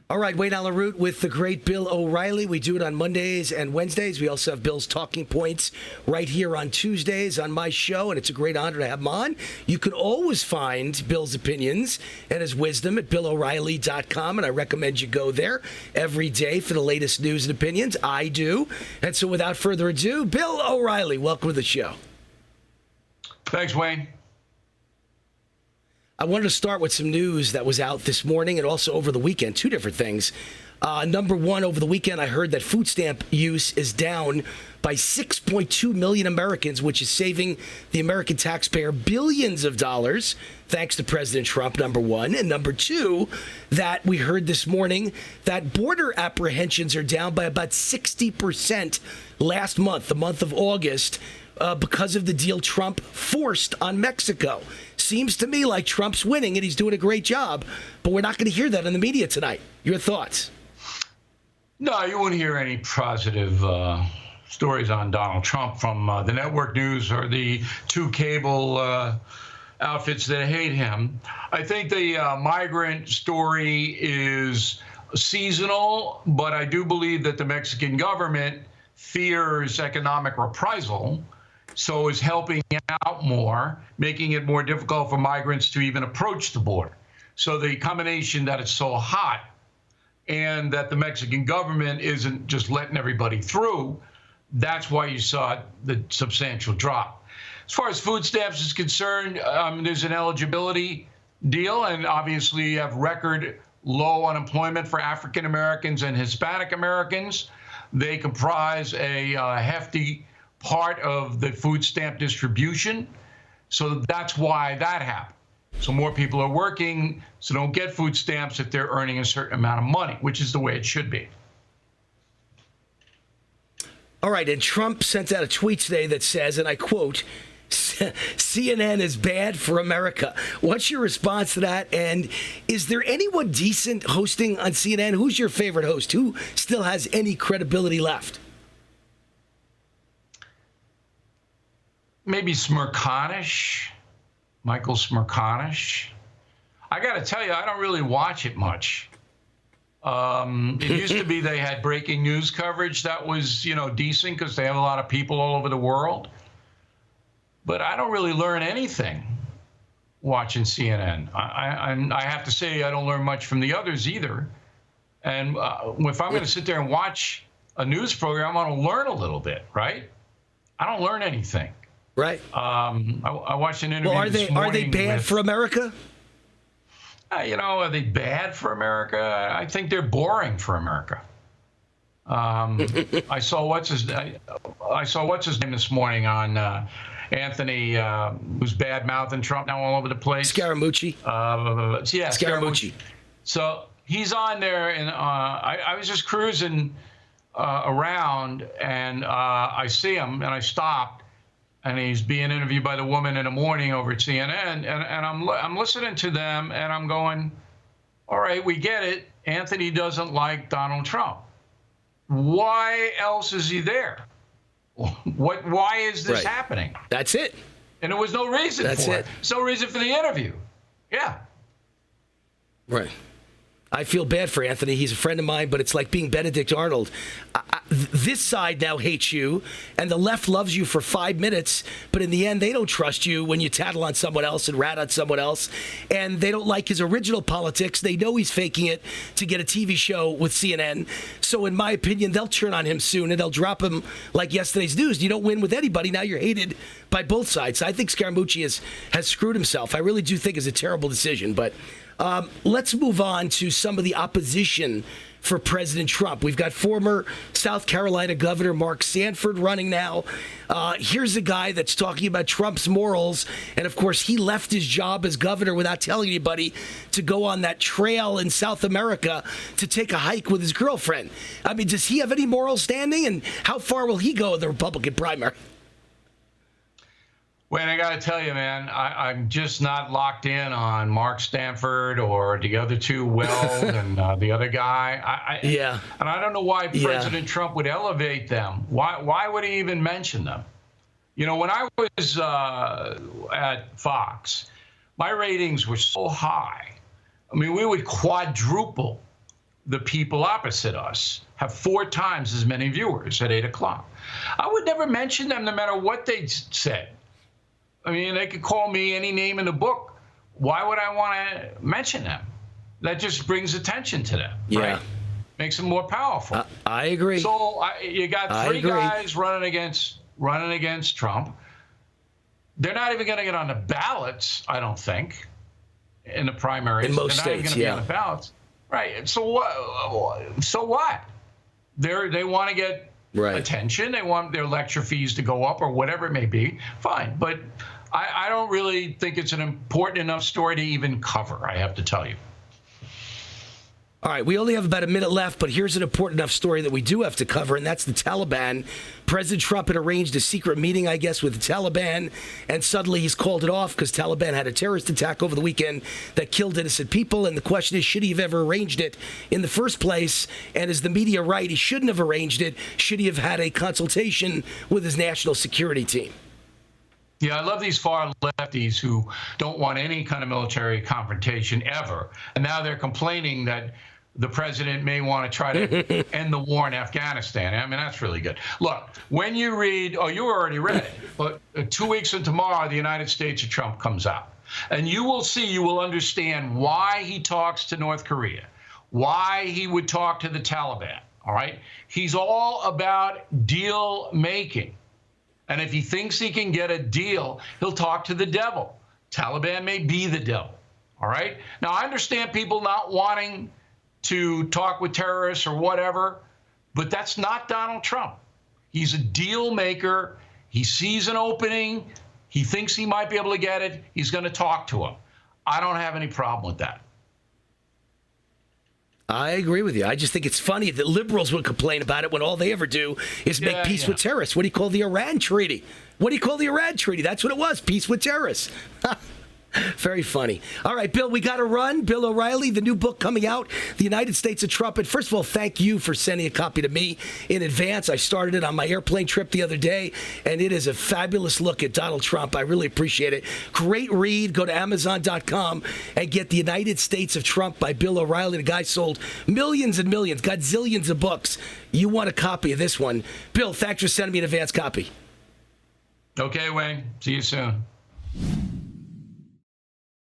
All right, Wayne Alaroot with the great Bill O'Reilly. We do it on Mondays and Wednesdays. We also have Bill's Talking Points right here on Tuesdays on my show, and it's a great honor to have him on. You can always find Bill's opinions and his wisdom at BillO'Reilly.com, and I recommend you go there every day for the latest news and opinions. I do. And so without further ado, Bill O'Reilly, welcome to the show. Thanks, Wayne. I wanted to start with some news that was out this morning and also over the weekend. Two different things. Number one, over the weekend, I heard that food stamp use is down by 6.2 million Americans, which is saving the American taxpayer billions of dollars, thanks to President Trump, number one. And number two, that we heard this morning that border apprehensions are down by about 60% last month, the month of August, because of the deal Trump forced on Mexico. Seems to me like Trump's winning and he's doing a great job, but we're not going to hear that in the media tonight. Your thoughts? No, you won't hear any positive stories on Donald Trump from the network news or the two cable outfits that hate him. I think the migrant story is seasonal, but I do believe that the Mexican government fears economic reprisal, so is helping out more, making it more difficult for migrants to even approach the border. So the combination that it's so hot and that the Mexican government isn't just letting everybody through, that's why you saw the substantial drop. As far as food stamps is concerned, there's an eligibility deal, and obviously you have record low unemployment for African Americans and Hispanic Americans. They comprise a hefty part of the food stamp distribution. So that's why that happened. So more people are working, so don't get food stamps if they're earning a certain amount of money, which is the way it should be. All right, and Trump sent out a tweet today that says, and I quote, CNN is bad for America. What's your response to that? And is there anyone decent hosting on CNN? Who's your favorite host? Who still has any credibility left? Maybe Smirkanish, Michael Smirkanish. I got to tell you, I don't really watch it much. It used to be they had breaking news coverage that was, decent because they have a lot of people all over the world. But I don't really learn anything watching CNN. I have to say I don't learn much from the others either. And if I'm going to sit there and watch a news program, I want to learn a little bit, right? I don't learn anything. Right. I watched an interview. Well, are they bad for America? Are they bad for America? I think they're boring for America. I saw what's his name this morning on Anthony, who's bad mouthing Trump now all over the place. Scaramucci. Yeah, Scaramucci. So he's on there, and I was just cruising around, and I see him, and I stopped. And he's being interviewed by the woman in the morning over at CNN, and I'm listening to them, and I'm going, all right, we get it. Anthony doesn't like Donald Trump. Why else is he there? Why is this happening? That's it. And there was no reason for it. There's no reason for the interview. Yeah. Right. I feel bad for Anthony. He's a friend of mine, but it's like being Benedict Arnold. This side now hates you, and the left loves you for 5 minutes, but in the end, they don't trust you when you tattle on someone else and rat on someone else, and they don't like his original politics. They know he's faking it to get a TV show with CNN. So in my opinion, they'll turn on him soon, and they'll drop him like yesterday's news. You don't win with anybody. Now you're hated by both sides. I think Scaramucci has screwed himself. I really do think it's a terrible decision, but let's move on to some of the opposition for President Trump. We've got former South Carolina Governor Mark Sanford running now. Here's a guy that's talking about Trump's morals. And, of course, he left his job as governor without telling anybody to go on that trail in South America to take a hike with his girlfriend. I mean, does he have any moral standing? And how far will he go in the Republican primary? Wayne, I got to tell you, man, I'm just not locked in on Mark Stanford or the other two, Weld and the other guy. Yeah. And I don't know why President Trump would elevate them. Why would he even mention them? When I was at Fox, my ratings were so high. I mean, we would quadruple the people opposite us have 4 times as many viewers at 8 o'clock. I would never mention them no matter what they said. I mean, they could call me any name in the book. Why would I want to mention them? That just brings attention to them, right? Makes them more powerful. I agree. So you got 3 guys running against Trump. They're not even going to get on the ballots, I don't think, in the primaries. In most They're not states, even going to be on the ballots. Right. So what? So what? They want to get attention. They want their lecture fees to go up or whatever it may be. Fine. But I don't really think it's an important enough story to even cover, I have to tell you. All right, we only have about a minute left, but here's an important enough story that we do have to cover, and that's the Taliban. President Trump had arranged a secret meeting, I guess, with the Taliban, and suddenly he's called it off because Taliban had a terrorist attack over the weekend that killed innocent people, and the question is, should he have ever arranged it in the first place? And is the media right? He shouldn't have arranged it. Should he have had a consultation with his national security team? Yeah, I love these far lefties who don't want any kind of military confrontation ever. And now they're complaining that the president may want to try to end the war in Afghanistan. I mean, that's really good. Look, when you read, you already read it, but 2 weeks from tomorrow, the United States of Trump comes out. And you will understand why he talks to North Korea, why he would talk to the Taliban, all right? He's all about deal making. And if he thinks he can get a deal, he'll talk to the devil. Taliban may be the devil, all right? Now, I understand people not wanting to talk with terrorists or whatever, but that's not Donald Trump. He's a deal maker. He sees an opening. He thinks he might be able to get it. He's going to talk to him. I don't have any problem with that. I agree with you. I just think it's funny that liberals would complain about it when all they ever do is make peace with terrorists. What do you call the Iran Treaty? That's what it was, peace with terrorists. Very funny. All right, Bill, we got to run. Bill O'Reilly, the new book coming out, The United States of Trump. And first of all, thank you for sending a copy to me in advance. I started it on my airplane trip the other day, and it is a fabulous look at Donald Trump. I really appreciate it. Great read. Go to Amazon.com and get The United States of Trump by Bill O'Reilly. The guy sold millions and millions, got zillions of books. You want a copy of this one. Bill, thanks for sending me an advance copy. Okay, Wayne. See you soon.